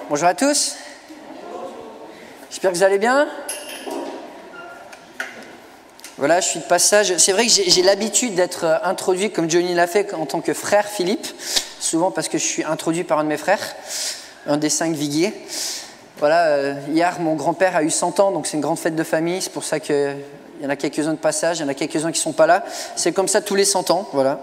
Bonjour à tous. J'espère que vous allez bien. Voilà, je suis de passage. C'est vrai que j'ai l'habitude d'être introduit, comme Johnny l'a fait, en tant que frère Philippe. Souvent parce que je suis introduit par un de mes frères, un des 5 Viguier. Voilà, hier, mon grand-père a eu 100 ans, donc c'est une grande fête de famille. C'est pour ça qu'il y en a quelques-uns de passage, il y en a quelques-uns qui ne sont pas là. C'est comme ça tous les 100 ans, voilà.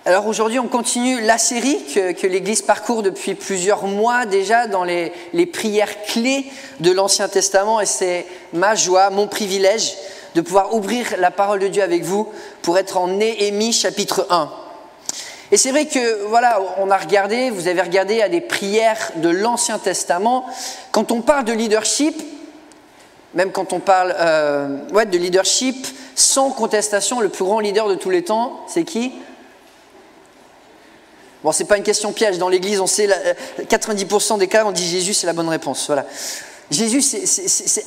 Alors aujourd'hui, on continue la série que l'Église parcourt depuis plusieurs mois déjà dans les prières clés de l'Ancien Testament, et c'est ma joie, mon privilège de pouvoir ouvrir la parole de Dieu avec vous pour être en Néhémie chapitre 1. Et c'est vrai que, voilà, vous avez regardé à des prières de l'Ancien Testament. Quand on parle de leadership, même quand on parle de leadership, sans contestation, le plus grand leader de tous les temps, c'est qui ? Bon, c'est pas une question piège. Dans l'Église, on sait, 90% des cas, on dit Jésus, c'est la bonne réponse. Voilà. Jésus, c'est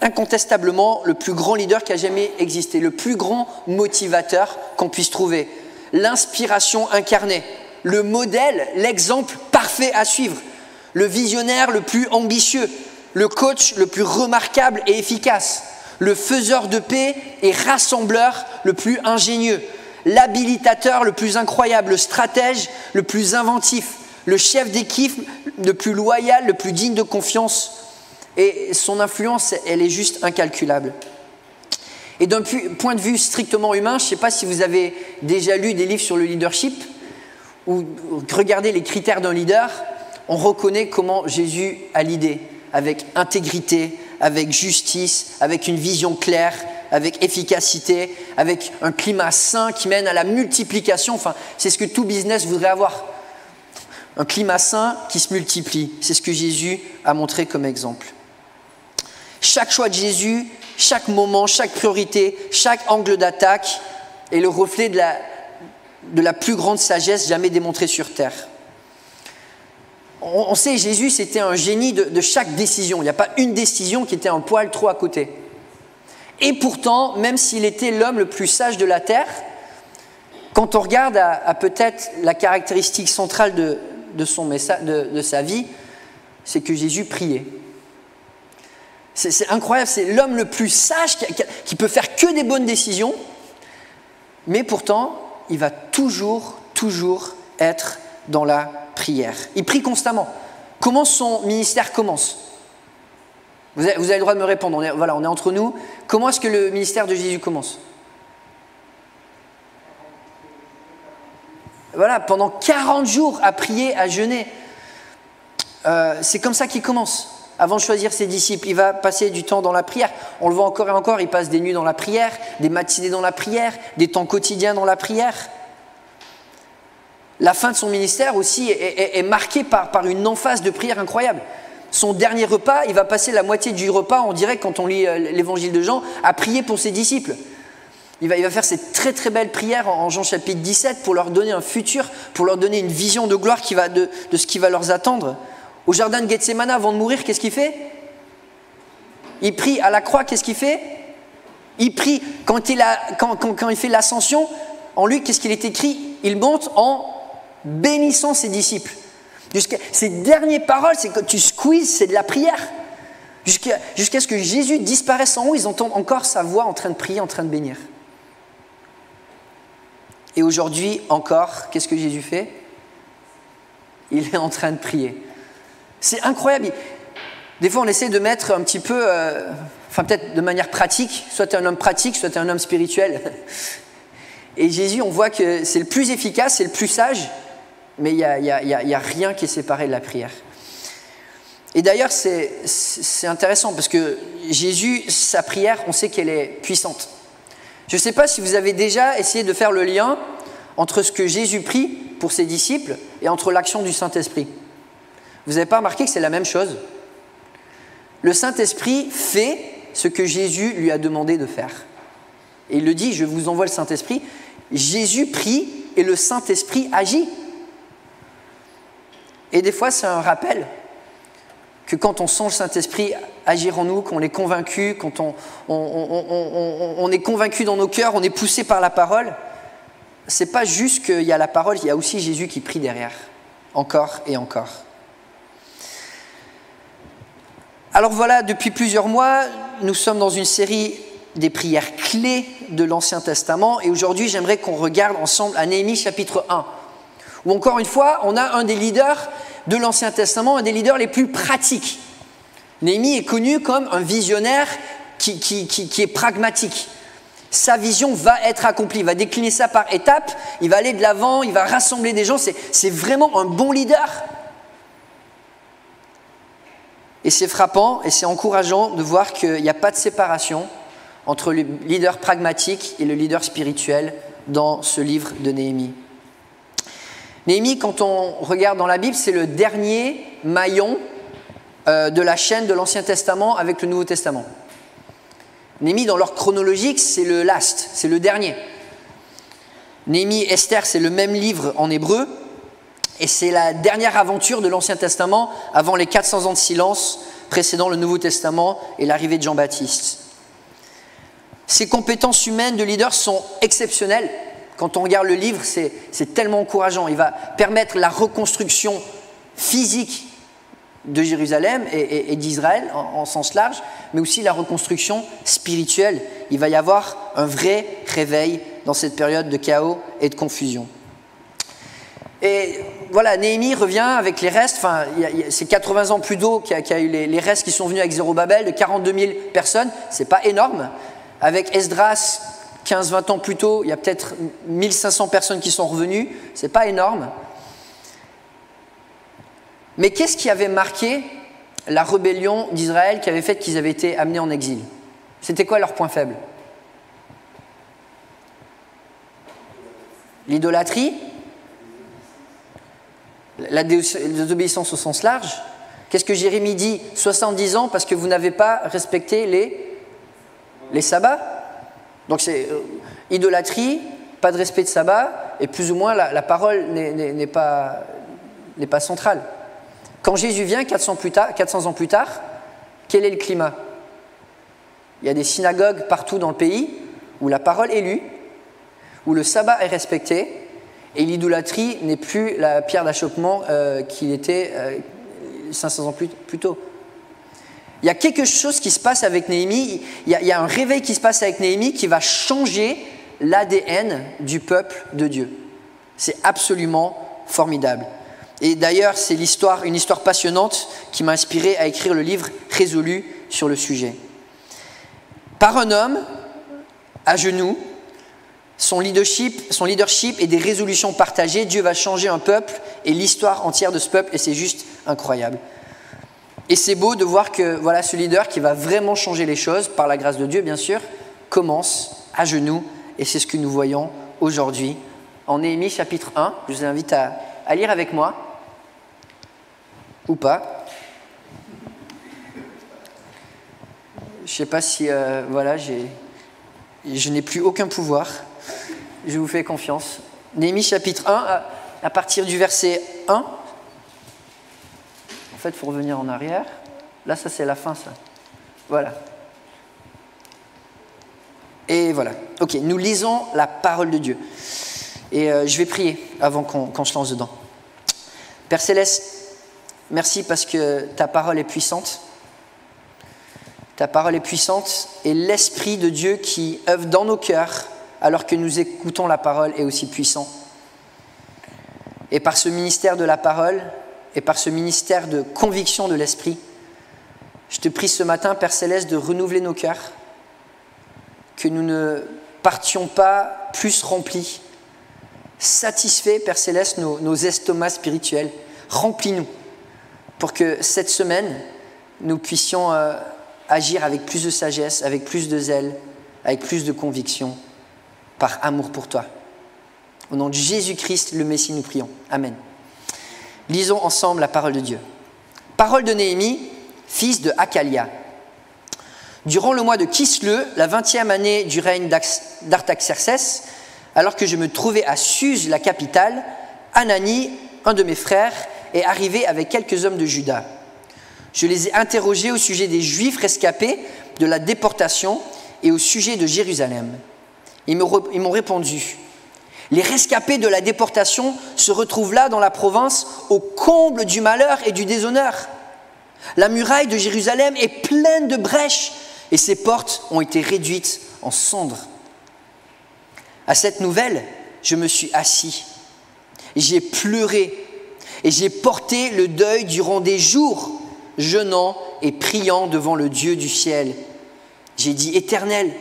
incontestablement le plus grand leader qui a jamais existé, le plus grand motivateur qu'on puisse trouver, l'inspiration incarnée, le modèle, l'exemple parfait à suivre, le visionnaire le plus ambitieux, le coach le plus remarquable et efficace, le faiseur de paix et rassembleur le plus ingénieux, l'habilitateur le plus incroyable, le stratège le plus inventif, le chef d'équipe le plus loyal, le plus digne de confiance. Et son influence, elle est juste incalculable. Et d'un point de vue strictement humain, je ne sais pas si vous avez déjà lu des livres sur le leadership ou regardé les critères d'un leader, on reconnaît comment Jésus a l'idée, avec intégrité, avec justice, avec une vision claire, avec efficacité, avec un climat sain qui mène à la multiplication. Enfin, c'est ce que tout business voudrait avoir. Un climat sain qui se multiplie. C'est ce que Jésus a montré comme exemple. Chaque choix de Jésus, chaque moment, chaque priorité, chaque angle d'attaque est le reflet de la plus grande sagesse jamais démontrée sur terre. On sait, Jésus, c'était un génie de chaque décision. Il n'y a pas une décision qui était un poil trop à côté. Et pourtant, même s'il était l'homme le plus sage de la terre, quand on regarde à peut-être la caractéristique centrale de sa vie, c'est que Jésus priait. C'est incroyable, c'est l'homme le plus sage qui peut faire que des bonnes décisions, mais pourtant, il va toujours être dans la prière. Il prie constamment. Comment son ministère commence ? Vous avez le droit de me répondre, on est entre nous. Comment est-ce que le ministère de Jésus commence ? Voilà, pendant 40 jours à prier, à jeûner. C'est comme ça qu'il commence. Avant de choisir ses disciples, il va passer du temps dans la prière. On le voit encore et encore, il passe des nuits dans la prière, des matinées dans la prière, des temps quotidiens dans la prière. La fin de son ministère aussi est marquée par une emphase de prière incroyable. Son dernier repas, il va passer la moitié du repas, on dirait quand on lit l'évangile de Jean, à prier pour ses disciples. Il va faire cette très très belle prière en Jean chapitre 17 pour leur donner un futur, pour leur donner une vision de gloire de ce qui va leur attendre. Au jardin de Gethsémane, avant de mourir, qu'est-ce qu'il fait ? Il prie à la croix, qu'est-ce qu'il fait ? Il prie quand il fait l'ascension. En Luc, qu'est-ce qu'il est écrit ? Il monte en bénissant ses disciples. Ces dernières paroles, c'est quand tu squeezes, c'est de la prière. Jusqu'à ce que Jésus disparaisse en haut, ils entendent encore sa voix en train de prier, en train de bénir. Et aujourd'hui encore, qu'est-ce que Jésus fait ? Il est en train de prier. C'est incroyable. Des fois, on essaie de mettre un petit peu, peut-être de manière pratique, soit tu es un homme pratique, soit tu es un homme spirituel. Et Jésus, on voit que c'est le plus efficace, c'est le plus sage, mais il n'y a rien qui est séparé de la prière. Et d'ailleurs, c'est intéressant parce que Jésus, sa prière, on sait qu'elle est puissante. Je ne sais pas si vous avez déjà essayé de faire le lien entre ce que Jésus prie pour ses disciples et entre l'action du Saint-Esprit. Vous n'avez pas remarqué que c'est la même chose ? Le Saint-Esprit fait ce que Jésus lui a demandé de faire. Et il le dit, je vous envoie le Saint-Esprit. Jésus prie et le Saint-Esprit agit. Et des fois, c'est un rappel que quand on sent le Saint-Esprit agir en nous, qu'on est convaincu, quand on est convaincu dans nos cœurs, on est poussé par la parole, c'est pas juste qu'il y a la parole, il y a aussi Jésus qui prie derrière. encore et encore. Alors voilà, depuis plusieurs mois, nous sommes dans une série des prières clés de l'Ancien Testament et aujourd'hui, j'aimerais qu'on regarde ensemble à Néhémie chapitre 1, où encore une fois, on a un des leaders de l'Ancien Testament, un des leaders les plus pratiques. Néhémie est connu comme un visionnaire qui est pragmatique. Sa vision va être accomplie, il va décliner ça par étapes, il va aller de l'avant, il va rassembler des gens, c'est vraiment un bon leader. Et c'est frappant et c'est encourageant de voir qu'il n'y a pas de séparation entre le leader pragmatique et le leader spirituel dans ce livre de Néhémie. Néhémie, quand on regarde dans la Bible, c'est le dernier maillon de la chaîne de l'Ancien Testament avec le Nouveau Testament. Néhémie, dans l'ordre chronologique, c'est le last, c'est le dernier. Néhémie, Esther, c'est le même livre en hébreu, et c'est la dernière aventure de l'Ancien Testament avant les 400 ans de silence précédant le Nouveau Testament et l'arrivée de Jean-Baptiste. Ses compétences humaines de leader sont exceptionnelles. Quand on regarde le livre, c'est tellement encourageant. Il va permettre la reconstruction physique de Jérusalem et d'Israël en sens large, mais aussi la reconstruction spirituelle. Il va y avoir un vrai réveil dans cette période de chaos et de confusion. Et voilà, Néhémie revient avec les restes, enfin, c'est 80 ans plus tôt qu'il y a eu les restes qui sont venus avec Zérubabel, de 42 000 personnes, c'est pas énorme. Avec Esdras, 15-20 ans plus tôt, il y a peut-être 1500 personnes qui sont revenues, c'est pas énorme. Mais qu'est-ce qui avait marqué la rébellion d'Israël qui avait fait qu'ils avaient été amenés en exil? C'était quoi leur point faible? L'idolâtrie? La désobéissance au sens large. Qu'est-ce que Jérémie dit? 70 ans parce que vous n'avez pas respecté les sabbats. Donc c'est idolâtrie, pas de respect de sabbat, et plus ou moins la parole n'est pas centrale. Quand Jésus vient 400 ans plus tard, quel est le climat? Il y a des synagogues partout dans le pays où la parole est lue, où le sabbat est respecté, et l'idolâtrie n'est plus la pierre d'achoppement qu'il était 500 ans plus tôt. Il y a quelque chose qui se passe avec Néhémie, il y a un réveil qui se passe avec Néhémie qui va changer l'ADN du peuple de Dieu. C'est absolument formidable. Et d'ailleurs, c'est une histoire passionnante qui m'a inspiré à écrire le livre Résolu sur le sujet. Par un homme, à genoux, son leadership et des résolutions partagées, Dieu va changer un peuple et l'histoire entière de ce peuple, et c'est juste incroyable. Et c'est beau de voir que voilà, ce leader qui va vraiment changer les choses, par la grâce de Dieu bien sûr, commence à genoux, et c'est ce que nous voyons aujourd'hui en Néhémie chapitre 1. Je vous invite à lire avec moi, ou pas. Je ne sais pas si, je n'ai plus aucun pouvoir. Je vous fais confiance. Néhémie chapitre 1, à partir du verset 1. En fait, il faut revenir en arrière. Là, ça, c'est la fin, ça. Voilà. Et voilà. Ok, nous lisons la parole de Dieu. Et je vais prier avant qu'on se lance dedans. Père Céleste, merci parce que ta parole est puissante. Ta parole est puissante et l'Esprit de Dieu qui œuvre dans nos cœurs alors que nous écoutons la parole est aussi puissant. Et par ce ministère de la parole et par ce ministère de conviction de l'Esprit, je te prie ce matin, Père Céleste, de renouveler nos cœurs, que nous ne partions pas plus remplis, satisfaits, Père Céleste, nos estomacs spirituels. Remplis-nous pour que cette semaine, nous puissions agir avec plus de sagesse, avec plus de zèle, avec plus de conviction, par amour pour toi. Au nom de Jésus-Christ, le Messie, nous prions. Amen. Lisons ensemble la parole de Dieu. Parole de Néhémie, fils de Hakalia. Durant le mois de Kisleu, la 20e année du règne d'Artaxerxès, alors que je me trouvais à Suse, la capitale, Hanani, un de mes frères, est arrivé avec quelques hommes de Juda. Je les ai interrogés au sujet des Juifs rescapés de la déportation et au sujet de Jérusalem. Ils m'ont répondu : Les rescapés de la déportation se retrouvent là dans la province au comble du malheur et du déshonneur. La muraille de Jérusalem est pleine de brèches et ses portes ont été réduites en cendres. À cette nouvelle, je me suis assis, j'ai pleuré et j'ai porté le deuil durant des jours, jeûnant et priant devant le Dieu du ciel. J'ai dit, Éternel,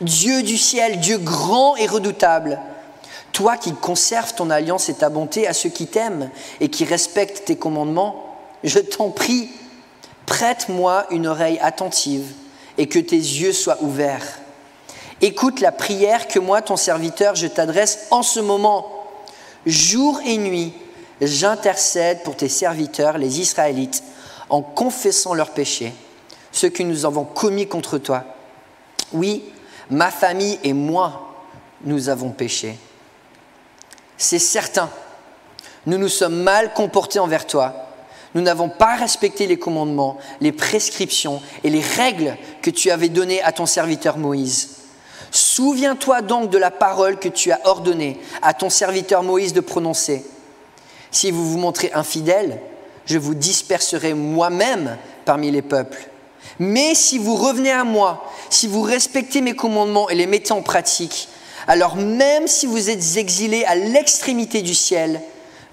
Dieu du ciel, Dieu grand et redoutable, toi qui conserves ton alliance et ta bonté à ceux qui t'aiment et qui respectent tes commandements, je t'en prie, prête-moi une oreille attentive et que tes yeux soient ouverts. Écoute la prière que moi, ton serviteur, je t'adresse en ce moment. Jour et nuit, j'intercède pour tes serviteurs, les Israélites, en confessant leurs péchés, ceux que nous avons commis contre toi. Oui, ma famille et moi, nous avons péché. C'est certain, nous nous sommes mal comportés envers toi. Nous n'avons pas respecté les commandements, les prescriptions et les règles que tu avais données à ton serviteur Moïse. Souviens-toi donc de la parole que tu as ordonnée à ton serviteur Moïse de prononcer. Si vous vous montrez infidèles, je vous disperserai moi-même parmi les peuples. Mais si vous revenez à moi, si vous respectez mes commandements et les mettez en pratique, alors même si vous êtes exilés à l'extrémité du ciel,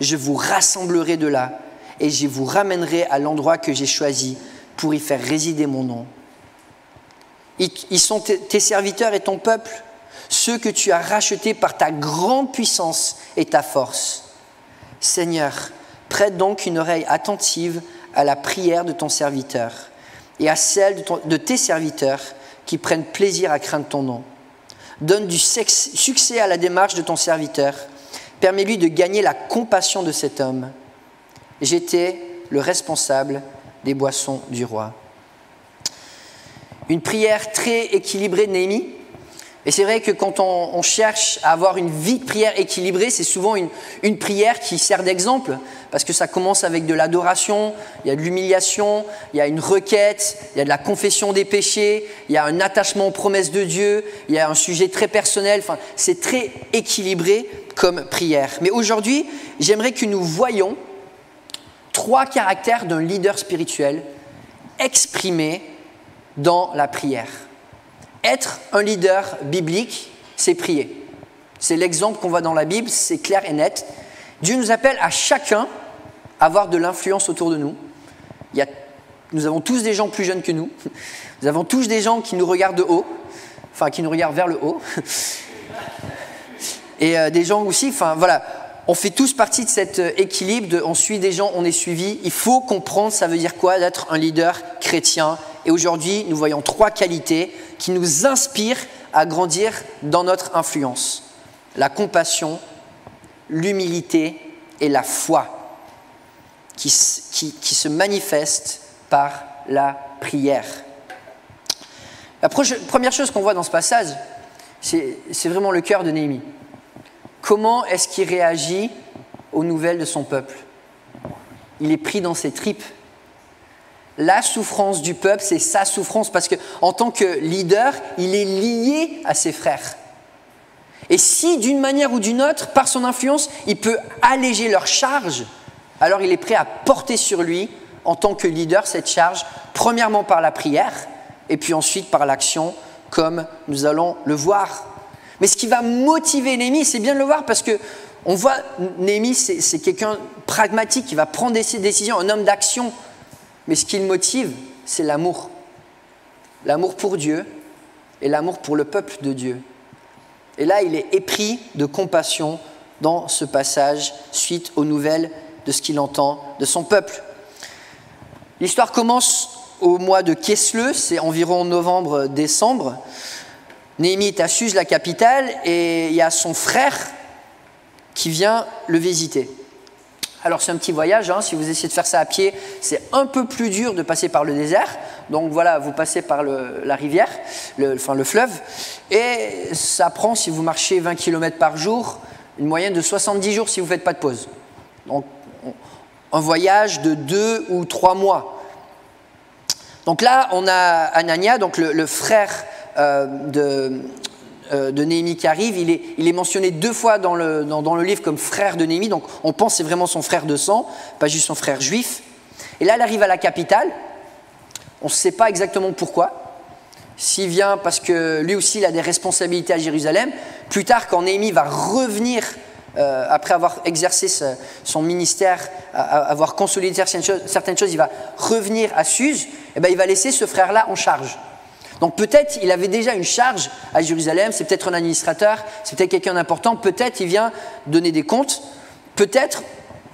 je vous rassemblerai de là et je vous ramènerai à l'endroit que j'ai choisi pour y faire résider mon nom. Ils sont tes serviteurs et ton peuple, ceux que tu as rachetés par ta grande puissance et ta force. Seigneur, prête donc une oreille attentive à la prière de ton serviteur et à celle de tes serviteurs qui prennent plaisir à craindre ton nom. Donne du succès à la démarche de ton serviteur. Permets-lui de gagner la compassion de cet homme. J'étais le responsable des boissons du roi. Une prière très équilibrée de Néhémie. Et c'est vrai que quand on cherche à avoir une vie de prière équilibrée, c'est souvent une prière qui sert d'exemple, parce que ça commence avec de l'adoration, il y a de l'humiliation, il y a une requête, il y a de la confession des péchés, il y a un attachement aux promesses de Dieu, il y a un sujet très personnel, enfin, c'est très équilibré comme prière. Mais aujourd'hui, j'aimerais que nous voyions 3 caractères d'un leader spirituel exprimés dans la prière. Être un leader biblique, c'est prier. C'est l'exemple qu'on voit dans la Bible, c'est clair et net. Dieu nous appelle à chacun à avoir de l'influence autour de nous. Nous avons tous des gens plus jeunes que nous. Nous avons tous des gens qui nous regardent de haut, enfin qui nous regardent vers le haut. Et des gens aussi, enfin voilà, on fait tous partie de cet équilibre, on suit des gens, on est suivi. Il faut comprendre ça veut dire quoi d'être un leader chrétien. Et aujourd'hui, nous voyons 3 qualités qui nous inspirent à grandir dans notre influence. La compassion, l'humilité et la foi qui se manifestent par la prière. La première chose qu'on voit dans ce passage, c'est vraiment le cœur de Néhémie. Comment est-ce qu'il réagit aux nouvelles de son peuple? Il est pris dans ses tripes. La souffrance du peuple, c'est sa souffrance parce qu'en tant que leader, il est lié à ses frères. Et si d'une manière ou d'une autre, par son influence, il peut alléger leur charge, alors il est prêt à porter sur lui, en tant que leader, cette charge, premièrement par la prière, et puis ensuite par l'action, comme nous allons le voir. Mais ce qui va motiver Néhémie, c'est bien de le voir parce qu'on voit Néhémie, c'est quelqu'un de pragmatique, qui va prendre des décisions, un homme d'action. Mais ce qui le motive, c'est l'amour. L'amour pour Dieu et l'amour pour le peuple de Dieu. Et là, il est épris de compassion dans ce passage suite aux nouvelles de ce qu'il entend de son peuple. L'histoire commence au mois de Kesle, c'est environ novembre-décembre. Néhémie est à Suse, la capitale, et il y a son frère qui vient le visiter. Alors c'est un petit voyage, hein. Si vous essayez de faire ça à pied, c'est un peu plus dur de passer par le désert. Donc voilà, vous passez par la rivière, le fleuve, et ça prend, si vous marchez 20 km par jour, une moyenne de 70 jours si vous ne faites pas de pause. Donc un voyage de 2 ou 3 mois. Donc là, on a Anania, donc le frère de Néhémie qui arrive, il est mentionné 2 fois dans le livre comme frère de Néhémie, donc on pense que c'est vraiment son frère de sang, pas juste son frère juif. Et là, il arrive à la capitale, on ne sait pas exactement pourquoi. S'il vient parce que lui aussi il a des responsabilités à Jérusalem, plus tard quand Néhémie va revenir, après avoir exercé son ministère, avoir consolidé certaines choses, il va revenir à Suse, et bien il va laisser ce frère-là en charge. Donc peut-être il avait déjà une charge à Jérusalem, c'est peut-être un administrateur, c'est peut-être quelqu'un d'important, peut-être il vient donner des comptes, peut-être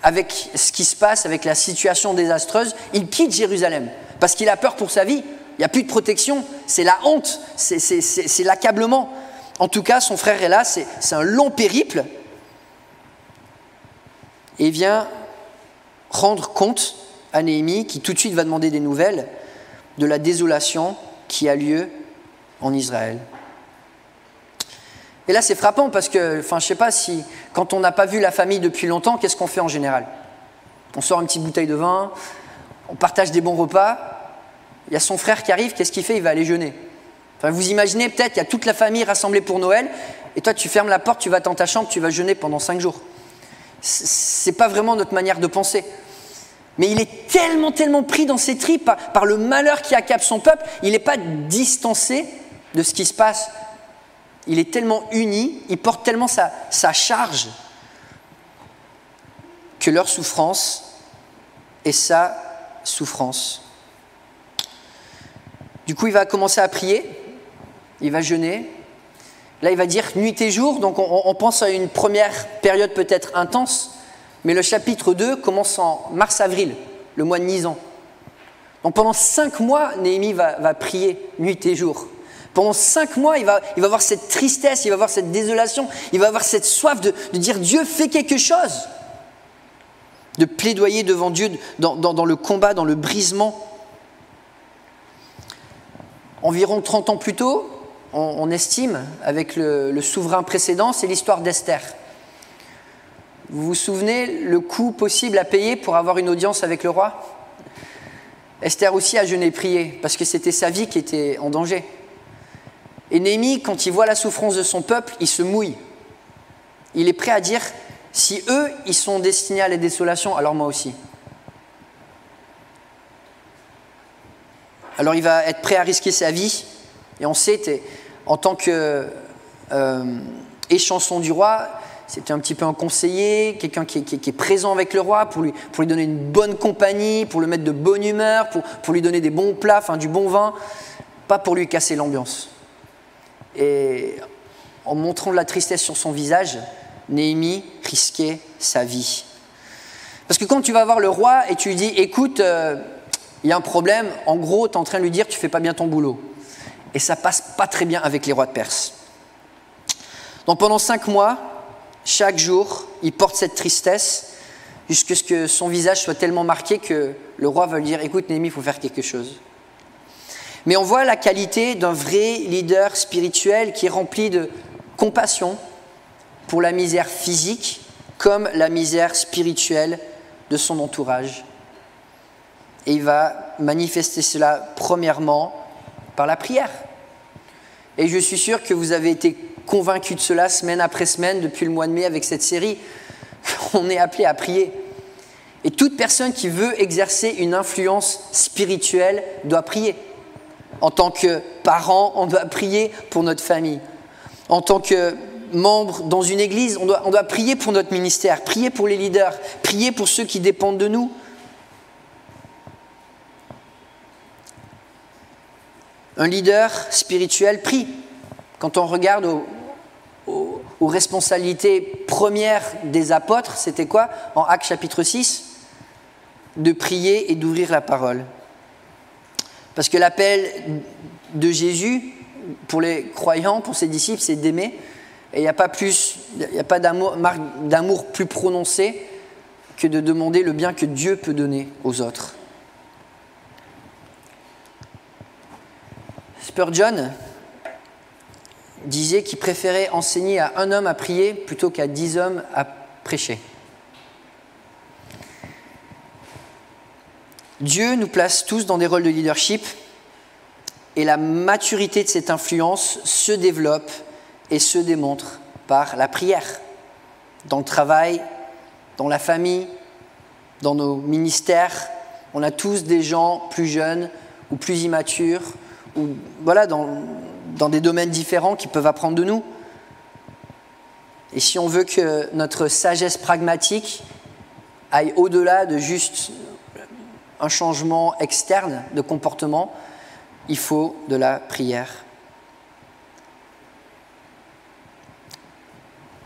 avec ce qui se passe, avec la situation désastreuse, il quitte Jérusalem parce qu'il a peur pour sa vie. Il n'y a plus de protection, c'est la honte, c'est l'accablement. En tout cas, son frère est là, c'est un long périple. Et il vient rendre compte à Néhémie, qui tout de suite va demander des nouvelles de la désolation qui a lieu en Israël. Et là, c'est frappant parce que, je ne sais pas si, quand on n'a pas vu la famille depuis longtemps, qu'est-ce qu'on fait en général? On sort une petite bouteille de vin, on partage des bons repas. Il y a son frère qui arrive, qu'est-ce qu'il fait? Il va aller jeûner. Vous imaginez peut-être, il y a toute la famille rassemblée pour Noël, et toi tu fermes la porte, tu vas dans ta chambre, tu vas jeûner pendant 5 jours. Ce n'est pas vraiment notre manière de penser. Mais il est tellement pris dans ses tripes par le malheur qui accable son peuple, il n'est pas distancé de ce qui se passe. Il est tellement uni, il porte tellement sa charge que leur souffrance est sa souffrance. Du coup, il va commencer à prier, il va jeûner. Là, il va dire nuit et jour, donc on pense à une première période peut-être intense, mais le chapitre 2 commence en mars-avril, le mois de Nisan. Donc pendant 5 mois, Néhémie va prier nuit et jour. Pendant 5 mois, il va avoir cette tristesse, il va avoir cette désolation, il va avoir cette soif de dire Dieu, fais quelque chose. De plaidoyer devant Dieu dans le combat, dans le brisement. Environ 30 ans plus tôt, on estime, avec le souverain précédent, c'est l'histoire d'Esther. Vous vous souvenez le coût possible à payer pour avoir une audience avec le roi? Esther aussi a jeûné et prié, parce que c'était sa vie qui était en danger. Et Néhémie, quand il voit la souffrance de son peuple, il se mouille. Il est prêt à dire, si eux, ils sont destinés à la désolation, alors moi aussi. Alors il va être prêt à risquer sa vie, et on sait, en tant qu'échanson du roi, c'était un petit peu un conseiller, quelqu'un qui est présent avec le roi pour lui donner une bonne compagnie, pour le mettre de bonne humeur, pour lui donner des bons plats, du bon vin, pas pour lui casser l'ambiance. Et en montrant de la tristesse sur son visage, Néhémie risquait sa vie. Parce que quand tu vas voir le roi et tu lui dis « Écoute, il y a un problème », en gros, tu es en train de lui dire « Tu ne fais pas bien ton boulot ». Et ça passe pas très bien avec les rois de Perse. Donc pendant 5 mois, chaque jour, il porte cette tristesse jusqu'à ce que son visage soit tellement marqué que le roi va lui dire « Écoute Néhémie, il faut faire quelque chose ». Mais on voit la qualité d'un vrai leader spirituel qui est rempli de compassion pour la misère physique comme la misère spirituelle de son entourage. Et il va manifester cela premièrement par la prière. Et je suis sûr que vous avez été convaincus de cela semaine après semaine depuis le mois de mai avec cette série. On est appelé à prier. Et toute personne qui veut exercer une influence spirituelle doit prier. En tant que parent, on doit prier pour notre famille. En tant que membre dans une église, on doit prier pour notre ministère, prier pour les leaders, prier pour ceux qui dépendent de nous. Un leader spirituel prie. Quand on regarde aux responsabilités premières des apôtres, c'était quoi? En Actes chapitre 6, de prier et d'ouvrir la parole. Parce que l'appel de Jésus, pour les croyants, pour ses disciples, c'est d'aimer. Et il n'y a pas d'amour plus prononcé que de demander le bien que Dieu peut donner aux autres. Spurgeon disait qu'il préférait enseigner à un homme à prier plutôt qu'à 10 hommes à prêcher. Dieu nous place tous dans des rôles de leadership et la maturité de cette influence se développe et se démontre par la prière. Dans le travail, dans la famille, dans nos ministères, on a tous des gens plus jeunes ou plus immatures, ou voilà, dans des domaines différents qui peuvent apprendre de nous. Et si on veut que notre sagesse pragmatique aille au-delà de juste un changement externe de comportement, il faut de la prière.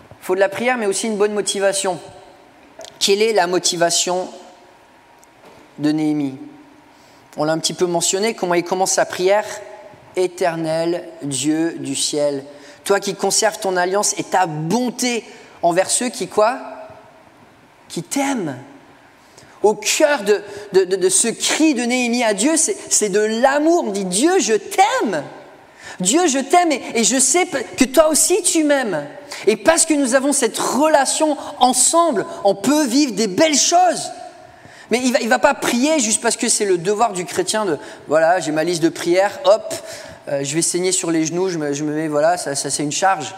Il faut de la prière, mais aussi une bonne motivation. Quelle est la motivation de Néhémie? On l'a un petit peu mentionné, comment il commence sa prière. Éternel Dieu du ciel, toi qui conserves ton alliance et ta bonté envers ceux qui quoi? Qui t'aiment. Au cœur de ce cri de Néhémie à Dieu, c'est de l'amour. On dit Dieu, je t'aime. Dieu, je t'aime et je sais que toi aussi tu m'aimes. Et parce que nous avons cette relation ensemble, on peut vivre des belles choses. Mais il ne va pas prier juste parce que c'est le devoir du chrétien de voilà, j'ai ma liste de prières, hop, je vais saigner sur les genoux, je me mets, voilà, ça c'est une charge.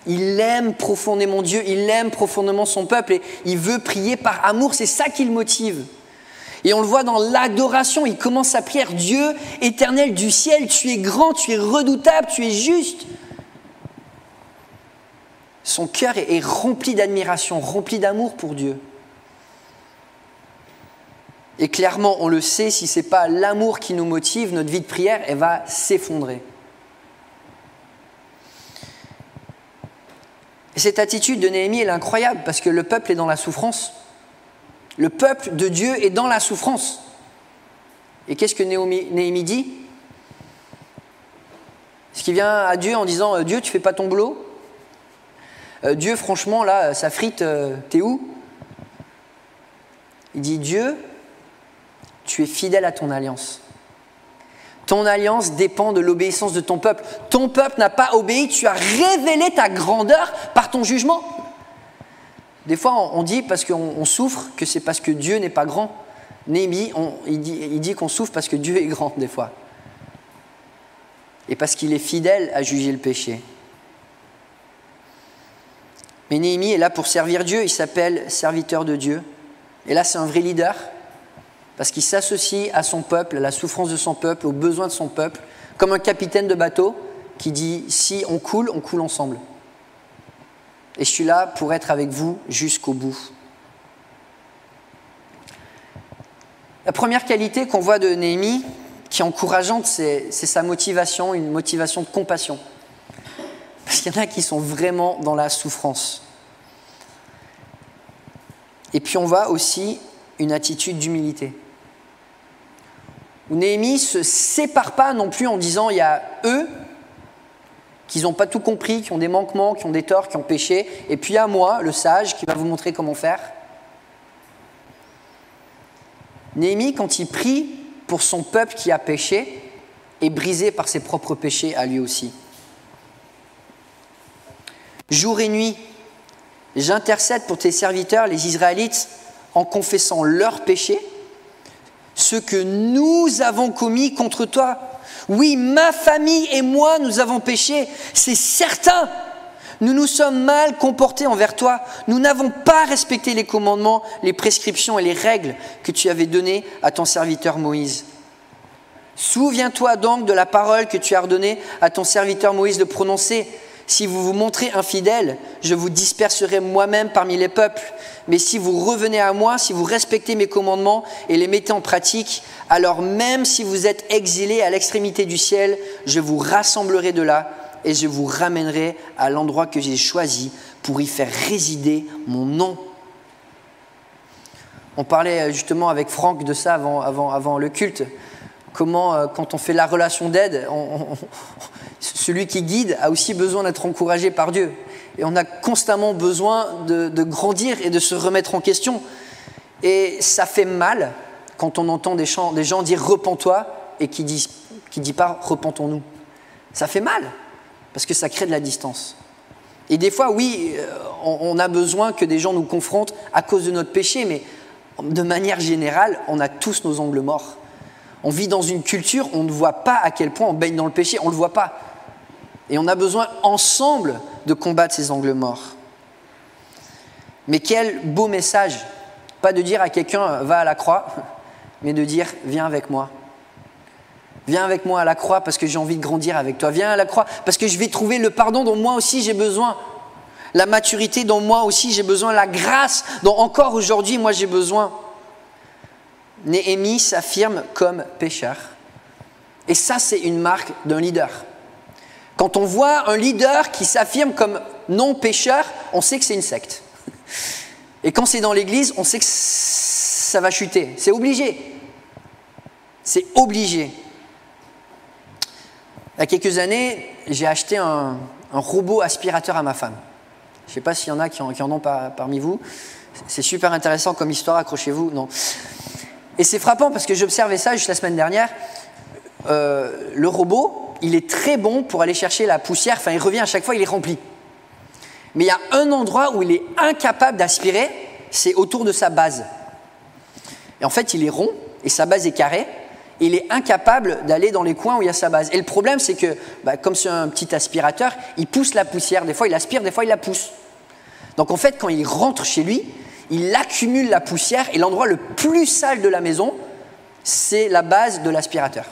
Il aime profondément Dieu, il aime profondément son peuple et il veut prier par amour, c'est ça qui le motive. Et on le voit dans l'adoration, il commence sa prière, Dieu éternel du ciel, tu es grand, tu es redoutable, tu es juste. Son cœur est rempli d'admiration, rempli d'amour pour Dieu. Et clairement, on le sait, si ce n'est pas l'amour qui nous motive, notre vie de prière, elle va s'effondrer. Et cette attitude de Néhémie, elle est incroyable parce que le peuple est dans la souffrance. Le peuple de Dieu est dans la souffrance. Et qu'est-ce que Néhémie dit? Est-ce qu'il vient à Dieu en disant « Dieu, tu ne fais pas ton boulot ? Dieu, franchement, là, ça frite, t'es où ?» Il dit « Dieu, tu es fidèle à ton alliance. Ton alliance dépend de l'obéissance de ton peuple. Ton peuple n'a pas obéi, tu as révélé ta grandeur par ton jugement. » Des fois, on dit parce qu'on souffre que c'est parce que Dieu n'est pas grand. Néhémie, il dit qu'on souffre parce que Dieu est grand des fois. Et parce qu'il est fidèle à juger le péché. Mais Néhémie est là pour servir Dieu, il s'appelle serviteur de Dieu. Et là, c'est un vrai leader. Parce qu'il s'associe à son peuple, à la souffrance de son peuple, aux besoins de son peuple, comme un capitaine de bateau qui dit « si on coule ensemble. Et je suis là pour être avec vous jusqu'au bout. » La première qualité qu'on voit de Néhémie, qui est encourageante, c'est sa motivation, une motivation de compassion. Parce qu'il y en a qui sont vraiment dans la souffrance. Et puis on voit aussi une attitude d'humilité. Où Néhémie ne se sépare pas non plus en disant il y a eux qui n'ont pas tout compris, qui ont des manquements, qui ont des torts, qui ont péché, et puis il y a moi, le sage, qui va vous montrer comment faire. Néhémie, quand il prie pour son peuple qui a péché, est brisé par ses propres péchés à lui aussi. Jour et nuit, j'intercède pour tes serviteurs, les Israélites, en confessant leurs péchés, ce que nous avons commis contre toi. Oui, ma famille et moi, nous avons péché, c'est certain. Nous nous sommes mal comportés envers toi. Nous n'avons pas respecté les commandements, les prescriptions et les règles que tu avais données à ton serviteur Moïse. Souviens-toi donc de la parole que tu as ordonnée à ton serviteur Moïse de prononcer. Si vous vous montrez infidèles, je vous disperserai moi-même parmi les peuples. Mais si vous revenez à moi, si vous respectez mes commandements et les mettez en pratique, alors même si vous êtes exilés à l'extrémité du ciel, je vous rassemblerai de là et je vous ramènerai à l'endroit que j'ai choisi pour y faire résider mon nom. On parlait justement avec Franck de ça avant le culte. Comment, quand on fait la relation d'aide, celui qui guide a aussi besoin d'être encouragé par Dieu. Et on a constamment besoin de grandir et de se remettre en question. Et ça fait mal quand on entend des gens dire « repens-toi » et qui dit pas « repentons-nous ». Ça fait mal parce que ça crée de la distance. Et des fois, oui, on a besoin que des gens nous confrontent à cause de notre péché, mais de manière générale, on a tous nos angles morts. On vit dans une culture, on ne voit pas à quel point on baigne dans le péché, on ne le voit pas. Et on a besoin ensemble de combattre ces angles morts. Mais quel beau message, pas de dire à quelqu'un « va à la croix », mais de dire « viens avec moi ». Viens avec moi à la croix parce que j'ai envie de grandir avec toi. Viens à la croix parce que je vais trouver le pardon dont moi aussi j'ai besoin. La maturité dont moi aussi j'ai besoin. La grâce dont encore aujourd'hui moi j'ai besoin. Néhémie s'affirme comme pécheur. Et ça, c'est une marque d'un leader. Quand on voit un leader qui s'affirme comme non pécheur, on sait que c'est une secte. Et quand c'est dans l'église, on sait que ça va chuter. C'est obligé. C'est obligé. Il y a quelques années, j'ai acheté un robot aspirateur à ma femme. Je ne sais pas s'il y en a qui en ont parmi vous. C'est super intéressant comme histoire, accrochez-vous. Non. Et c'est frappant parce que j'observais ça juste la semaine dernière. Le robot, il est très bon pour aller chercher la poussière. Enfin, il revient à chaque fois, il est rempli. Mais il y a un endroit où il est incapable d'aspirer, c'est autour de sa base. Et en fait, il est rond et sa base est carrée. Et il est incapable d'aller dans les coins où il y a sa base. Et le problème, c'est que, comme c'est un petit aspirateur, il pousse la poussière. Des fois, il aspire, des fois, il la pousse. Donc, en fait, quand il rentre chez lui, il accumule la poussière. Et l'endroit le plus sale de la maison, c'est la base de l'aspirateur.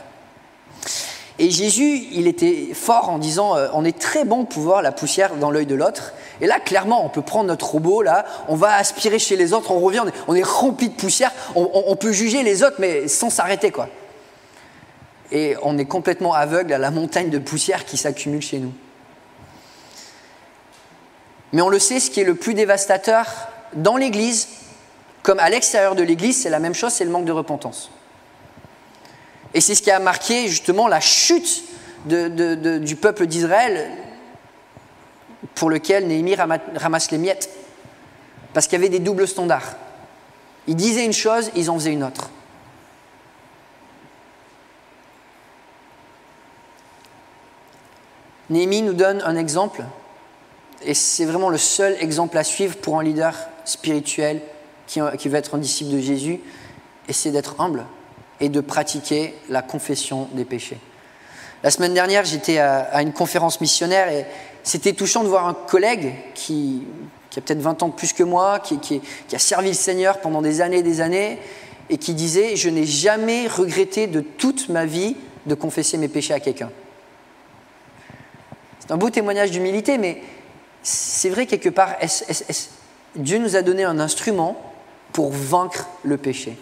Et Jésus, il était fort en disant on est très bon pour voir la poussière dans l'œil de l'autre. Et là, clairement, on peut prendre notre robot, là, on va aspirer chez les autres, on revient, on est rempli de poussière, on peut juger les autres, mais sans s'arrêter, quoi. Et on est complètement aveugle à la montagne de poussière qui s'accumule chez nous. Mais on le sait, ce qui est le plus dévastateur dans l'Église, comme à l'extérieur de l'Église, c'est la même chose, c'est le manque de repentance. Et c'est ce qui a marqué justement la chute du peuple d'Israël pour lequel Néhémie ramasse les miettes. Parce qu'il y avait des doubles standards. Ils disaient une chose, ils en faisaient une autre. Néhémie nous donne un exemple, et c'est vraiment le seul exemple à suivre pour un leader spirituel qui veut être un disciple de Jésus, et c'est d'être humble et de pratiquer la confession des péchés. La semaine dernière, j'étais à une conférence missionnaire et c'était touchant de voir un collègue qui a peut-être 20 ans de plus que moi, qui a servi le Seigneur pendant des années, et qui disait « Je n'ai jamais regretté de toute ma vie de confesser mes péchés à quelqu'un ». C'est un beau témoignage d'humilité, mais c'est vrai quelque part, Dieu nous a donné un instrument pour vaincre le péché.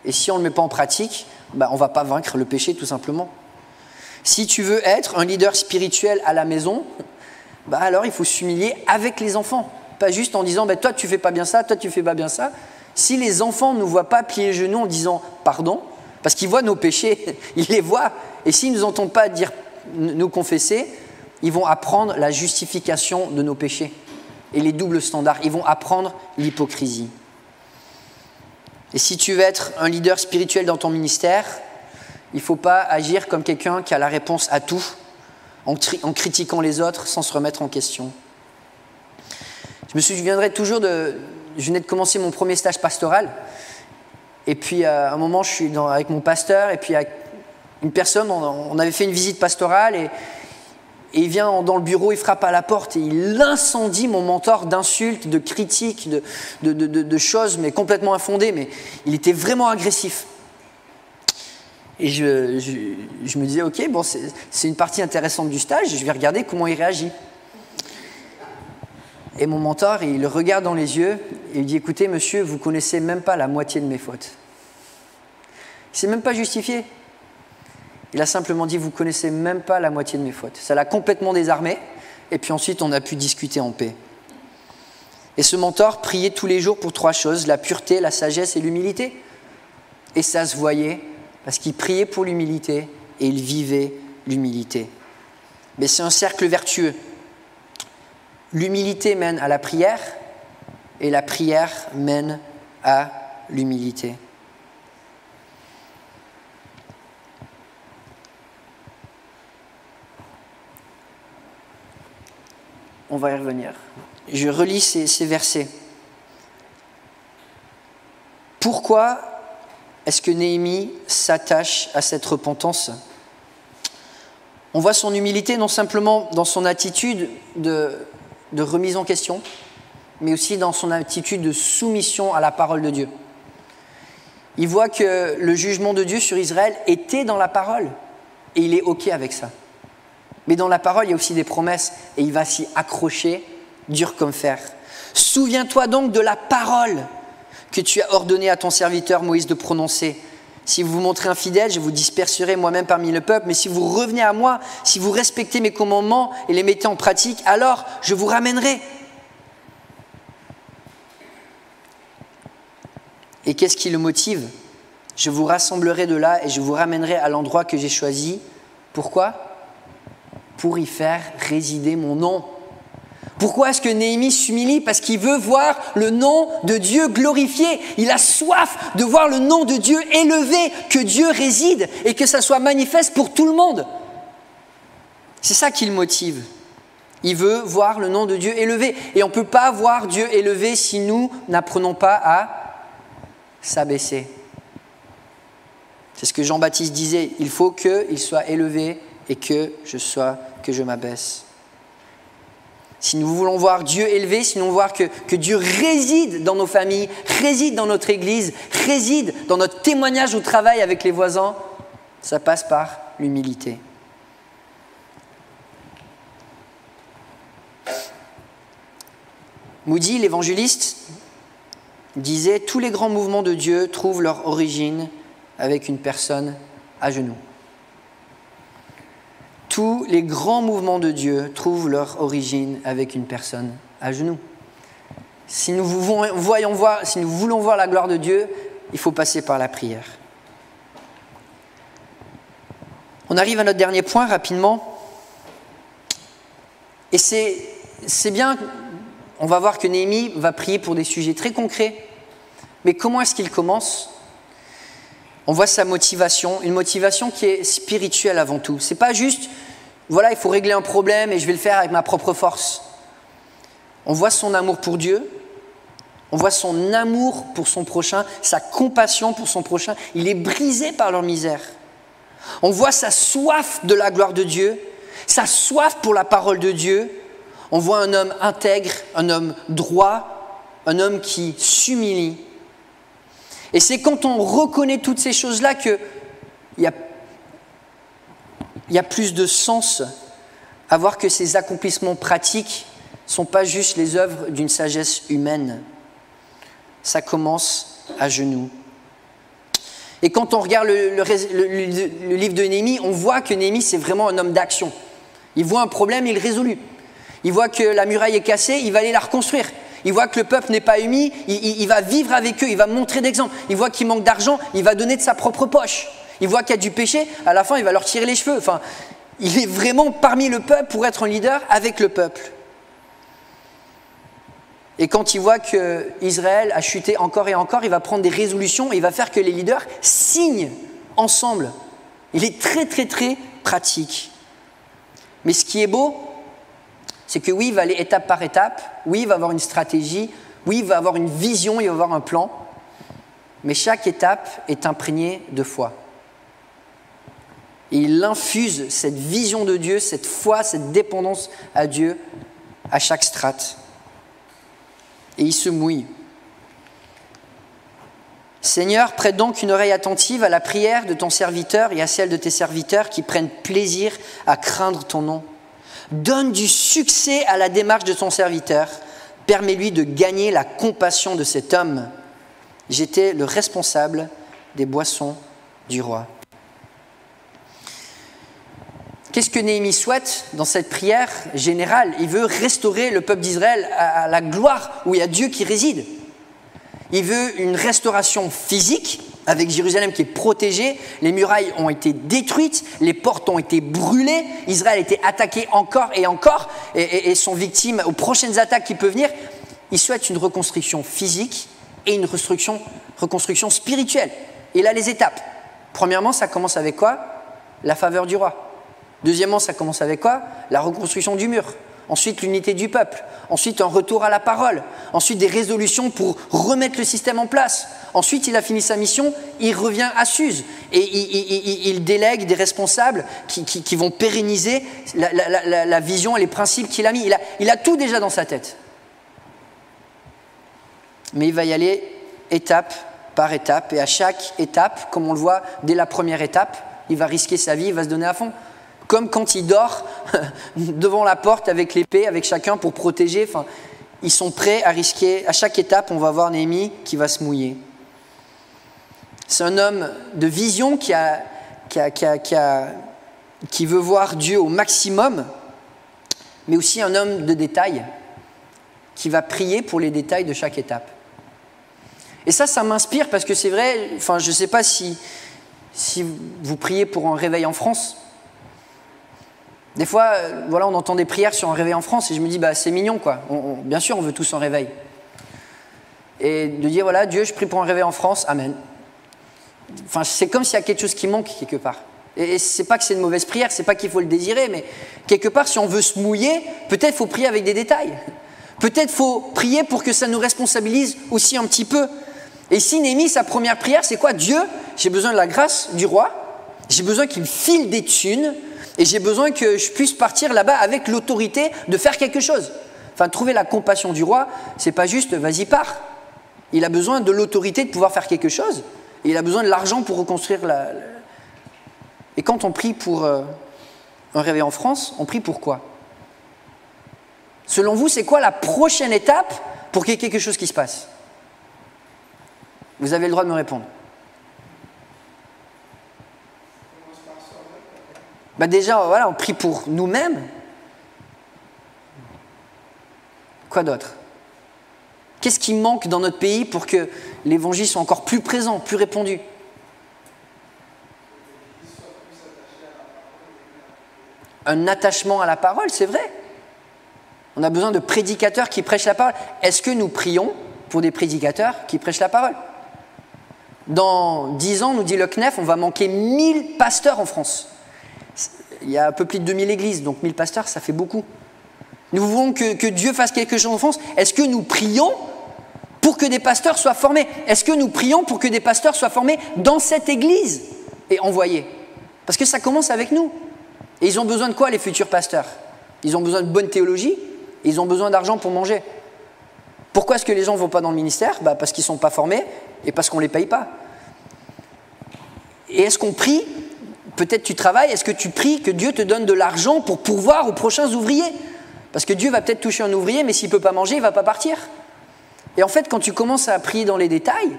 Et si on ne le met pas en pratique, on ne va pas vaincre le péché tout simplement. Si tu veux être un leader spirituel à la maison, alors il faut s'humilier avec les enfants. Pas juste en disant toi tu fais pas bien ça, toi tu fais pas bien ça. Si les enfants ne nous voient pas plier les genoux en disant pardon, parce qu'ils voient nos péchés, ils les voient. Et s'ils ne nous entendent pas dire nous confesser, ils vont apprendre la justification de nos péchés et les doubles standards. Ils vont apprendre l'hypocrisie. Et si tu veux être un leader spirituel dans ton ministère, il ne faut pas agir comme quelqu'un qui a la réponse à tout, en critiquant les autres sans se remettre en question. Je me souviendrai toujours je venais de commencer mon premier stage pastoral, et puis à un moment je suis avec mon pasteur, et puis avec une personne, on avait fait une visite pastorale, et il vient dans le bureau, il frappe à la porte et il incendie mon mentor d'insultes, de critiques, de choses mais complètement infondées, mais il était vraiment agressif. Et je me disais, ok, bon, c'est une partie intéressante du stage, je vais regarder comment il réagit. Et mon mentor, il le regarde dans les yeux et il dit, écoutez monsieur, vous ne connaissez même pas la moitié de mes fautes. Il ne s'est même pas justifié. Il a simplement dit, vous ne connaissez même pas la moitié de mes fautes. Ça l'a complètement désarmé, et puis ensuite on a pu discuter en paix. Et ce mentor priait tous les jours pour 3 choses, la pureté, la sagesse et l'humilité. Et ça se voyait, parce qu'il priait pour l'humilité, et il vivait l'humilité. Mais c'est un cercle vertueux. L'humilité mène à la prière, et la prière mène à l'humilité. On va y revenir. Je relis ces versets. Pourquoi est-ce que Néhémie s'attache à cette repentance ? On voit son humilité non simplement dans son attitude de remise en question, mais aussi dans son attitude de soumission à la parole de Dieu. Il voit que le jugement de Dieu sur Israël était dans la parole, et il est OK avec ça. Mais dans la parole, il y a aussi des promesses, et il va s'y accrocher, dur comme fer. Souviens-toi donc de la parole que tu as ordonné à ton serviteur Moïse de prononcer. Si vous vous montrez infidèle, je vous disperserai moi-même parmi le peuple, mais si vous revenez à moi, si vous respectez mes commandements et les mettez en pratique, alors je vous ramènerai. Et qu'est-ce qui le motive? Je vous rassemblerai de là et je vous ramènerai à l'endroit que j'ai choisi. Pourquoi? Pour y faire résider mon nom. Pourquoi est-ce que Néhémie s'humilie? Parce qu'il veut voir le nom de Dieu glorifié. Il a soif de voir le nom de Dieu élevé, que Dieu réside et que ça soit manifeste pour tout le monde. C'est ça qui le motive. Il veut voir le nom de Dieu élevé. Et on ne peut pas voir Dieu élevé si nous n'apprenons pas à s'abaisser. C'est ce que Jean-Baptiste disait. Il faut qu'il soit élevé et que je m'abaisse. Si nous voulons voir Dieu élevé, si nous voulons voir que Dieu réside dans nos familles, réside dans notre église, réside dans notre témoignage au travail avec les voisins, ça passe par l'humilité. Moody, l'évangéliste, disait « Tous les grands mouvements de Dieu trouvent leur origine avec une personne à genoux. » Tous les grands mouvements de Dieu trouvent leur origine avec une personne à genoux. Si nous voulons voir la gloire de Dieu, il faut passer par la prière. On arrive à notre dernier point rapidement. Et c'est bien, on va voir que Néhémie va prier pour des sujets très concrets. Mais comment est-ce qu'il commence ? On voit sa motivation, une motivation qui est spirituelle avant tout. C'est pas juste, voilà, il faut régler un problème et je vais le faire avec ma propre force. On voit son amour pour Dieu, on voit son amour pour son prochain, sa compassion pour son prochain. Il est brisé par leur misère. On voit sa soif de la gloire de Dieu, sa soif pour la parole de Dieu. On voit un homme intègre, un homme droit, un homme qui s'humilie. Et c'est quand on reconnaît toutes ces choses-là qu'il y a plus de sens à voir que ces accomplissements pratiques ne sont pas juste les œuvres d'une sagesse humaine. Ça commence à genoux. Et quand on regarde le livre de Néhémie, on voit que Néhémie, c'est vraiment un homme d'action. Il voit un problème, il le résout. Il voit que la muraille est cassée, il va aller la reconstruire. Il voit que le peuple n'est pas uni, il va vivre avec eux, il va montrer d'exemple. Il voit qu'il manque d'argent, il va donner de sa propre poche. Il voit qu'il y a du péché, à la fin il va leur tirer les cheveux. Enfin, il est vraiment parmi le peuple pour être un leader avec le peuple. Et quand il voit qu'Israël a chuté encore et encore, il va prendre des résolutions et il va faire que les leaders signent ensemble. Il est très très très pratique. Mais ce qui est beau, c'est que oui, il va aller étape par étape, oui, il va avoir une stratégie, oui, il va avoir une vision, il va avoir un plan, mais chaque étape est imprégnée de foi. Et il infuse cette vision de Dieu, cette foi, cette dépendance à Dieu à chaque strate. Et il se mouille. Seigneur, prête donc une oreille attentive à la prière de ton serviteur et à celle de tes serviteurs qui prennent plaisir à craindre ton nom. Donne du succès à la démarche de ton serviteur. Permets-lui de gagner la compassion de cet homme. J'étais le responsable des boissons du roi. Qu'est-ce que Néhémie souhaite dans cette prière générale? Il veut restaurer le peuple d'Israël à la gloire où il y a Dieu qui réside. Il veut une restauration physique avec Jérusalem qui est protégée. Les murailles ont été détruites, les portes ont été brûlées. Israël a été attaqué encore et encore et sont victimes aux prochaines attaques qui peuvent venir. Il souhaite une reconstruction physique et une reconstruction spirituelle. Et là, les étapes. Premièrement, ça commence avec quoi? La faveur du roi. Deuxièmement, ça commence avec quoi? La reconstruction du mur. ensuite l'unité du peuple, ensuite un retour à la parole, ensuite des résolutions pour remettre le système en place. Ensuite, il a fini sa mission, il revient à Suse et il délègue des responsables qui vont pérenniser la vision et les principes qu'il a mis. Il a tout déjà dans sa tête. Mais il va y aller étape par étape et à chaque étape, comme on le voit dès la première étape, il va risquer sa vie, il va se donner à fond. Comme quand il dort devant la porte avec l'épée, avec chacun pour protéger. Enfin, ils sont prêts à risquer. À chaque étape, on va voir Néhémie qui va se mouiller. C'est un homme de vision qui veut voir Dieu au maximum, mais aussi un homme de détail qui va prier pour les détails de chaque étape. Et ça m'inspire parce que c'est vrai, enfin, je ne sais pas si vous priez pour un réveil en France. Des fois, voilà, on entend des prières sur un réveil en France et je me dis, bah, c'est mignon, quoi. Bien sûr, on veut tous un réveil. Et de dire, voilà, Dieu, je prie pour un réveil en France, amen. Enfin, c'est comme s'il y a quelque chose qui manque quelque part. Et c'est pas que c'est une mauvaise prière, c'est pas qu'il faut le désirer, mais quelque part, si on veut se mouiller, peut-être faut prier avec des détails. Peut-être faut prier pour que ça nous responsabilise aussi un petit peu. Et si Néhémie, sa première prière, c'est quoi? Dieu, j'ai besoin de la grâce du roi, j'ai besoin qu'il me file des thunes, et j'ai besoin que je puisse partir là-bas avec l'autorité de faire quelque chose. Enfin, trouver la compassion du roi, c'est pas juste vas-y, pars. Il a besoin de l'autorité de pouvoir faire quelque chose. Et il a besoin de l'argent pour reconstruire Et quand on prie pour un réveil en France, on prie pour quoi? Selon vous, c'est quoi la prochaine étape pour qu'il y ait quelque chose qui se passe? Vous avez le droit de me répondre. Bah déjà, voilà, on prie pour nous-mêmes. Quoi d'autre? Qu'est-ce qui manque dans notre pays pour que l'évangile soit encore plus présent, plus répandu? Un attachement à la parole, c'est vrai. On a besoin de prédicateurs qui prêchent la parole. Est-ce que nous prions pour des prédicateurs qui prêchent la parole? Dans 10 ans, nous dit le CNEF, on va manquer 1000 pasteurs en France. Il y a un peu plus de 2000 églises, donc 1000 pasteurs, ça fait beaucoup. Nous voulons que Dieu fasse quelque chose en France. Est-ce que nous prions pour que des pasteurs soient formés? Est-ce que nous prions pour que des pasteurs soient formés dans cette église et envoyés? Parce que ça commence avec nous. Et ils ont besoin de quoi, les futurs pasteurs? Ils ont besoin de bonne théologie et ils ont besoin d'argent pour manger. Pourquoi est-ce que les gens ne vont pas dans le ministère? Parce qu'ils ne sont pas formés et parce qu'on ne les paye pas. Et est-ce qu'on prie? Peut-être tu travailles, est-ce que tu pries que Dieu te donne de l'argent pour pourvoir aux prochains ouvriers? Parce que Dieu va peut-être toucher un ouvrier, mais s'il ne peut pas manger, il ne va pas partir. Et en fait, quand tu commences à prier dans les détails,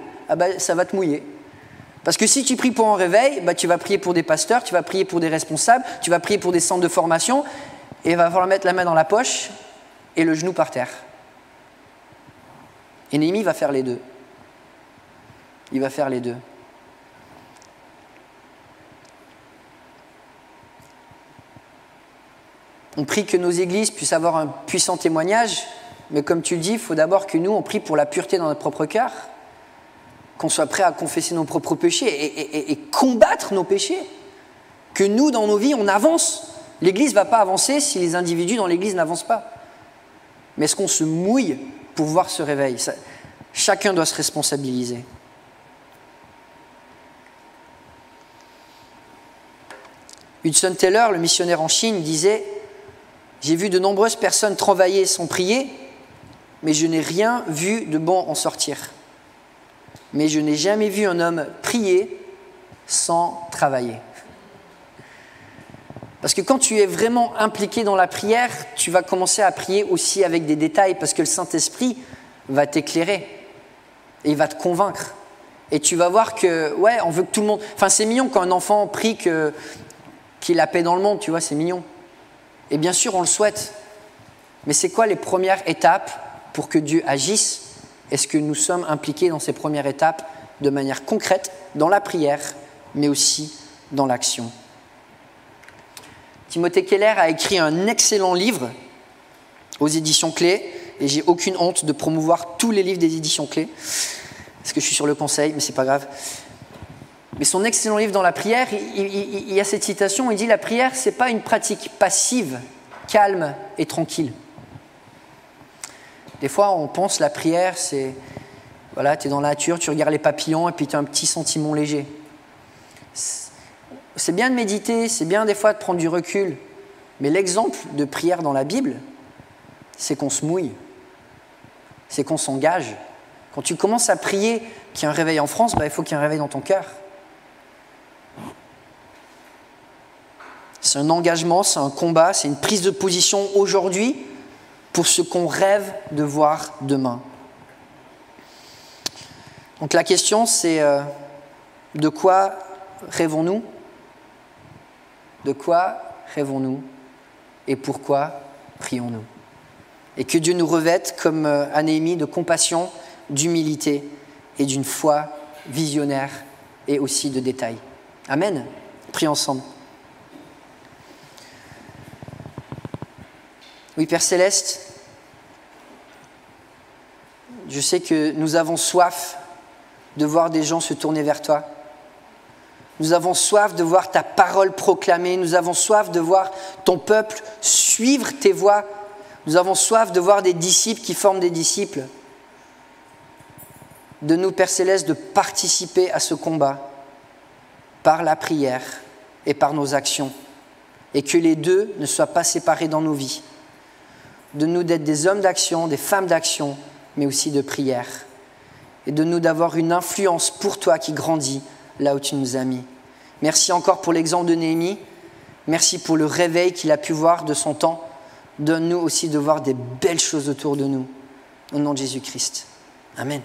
ça va te mouiller. Parce que si tu pries pour un réveil, tu vas prier pour des pasteurs, tu vas prier pour des responsables, tu vas prier pour des centres de formation, et il va falloir mettre la main dans la poche et le genou par terre. Et Néhémie va faire les deux. Il va faire les deux. On prie que nos églises puissent avoir un puissant témoignage, mais comme tu le dis, il faut d'abord que nous, on prie pour la pureté dans notre propre cœur, qu'on soit prêt à confesser nos propres péchés et combattre nos péchés. Que nous, dans nos vies, on avance. L'Église ne va pas avancer si les individus dans l'Église n'avancent pas. Mais est-ce qu'on se mouille pour voir ce réveil? Chacun doit se responsabiliser. Hudson Taylor, le missionnaire en Chine, disait « J'ai vu de nombreuses personnes travailler sans prier, mais je n'ai rien vu de bon en sortir. Mais je n'ai jamais vu un homme prier sans travailler. » Parce que quand tu es vraiment impliqué dans la prière, tu vas commencer à prier aussi avec des détails, parce que le Saint-Esprit va t'éclairer et il va te convaincre. Et tu vas voir que, ouais, on veut que tout le monde... Enfin, c'est mignon quand un enfant prie qu'il y ait la paix dans le monde, tu vois, c'est mignon. Et bien sûr, on le souhaite. Mais c'est quoi les premières étapes pour que Dieu agisse? Est-ce que nous sommes impliqués dans ces premières étapes de manière concrète, dans la prière, mais aussi dans l'action? Timothée Keller a écrit un excellent livre aux éditions Clés, et j'ai aucune honte de promouvoir tous les livres des éditions Clés, parce que je suis sur le conseil, mais c'est pas grave. Mais son excellent livre dans la prière, il y a cette citation, il dit « La prière, c'est pas une pratique passive, calme et tranquille. Des fois, on pense la prière, c'est, voilà, tu es dans la nature, tu regardes les papillons et puis tu as un petit sentiment léger. C'est bien de méditer, c'est bien des fois de prendre du recul, mais l'exemple de prière dans la Bible, c'est qu'on se mouille, c'est qu'on s'engage. Quand tu commences à prier qu'il y a un réveil en France, il faut qu'il y ait un réveil dans ton cœur. C'est un engagement, c'est un combat, c'est une prise de position aujourd'hui pour ce qu'on rêve de voir demain. Donc la question c'est de quoi rêvons-nous ? De quoi rêvons-nous ? Et pourquoi prions-nous ? Et que Dieu nous revête comme à Néhémie de compassion, d'humilité et d'une foi visionnaire et aussi de détail. Amen. Prions ensemble. Oui, Père Céleste, je sais que nous avons soif de voir des gens se tourner vers toi. Nous avons soif de voir ta parole proclamée. Nous avons soif de voir ton peuple suivre tes voies. Nous avons soif de voir des disciples qui forment des disciples. De nous, Père Céleste, de participer à ce combat par la prière et par nos actions. Et que les deux ne soient pas séparés dans nos vies. De nous d'être des hommes d'action, des femmes d'action, mais aussi de prière. Et de nous d'avoir une influence pour toi qui grandit là où tu nous as mis. Merci encore pour l'exemple de Néhémie. Merci pour le réveil qu'il a pu voir de son temps. Donne-nous aussi de voir des belles choses autour de nous. Au nom de Jésus-Christ. Amen.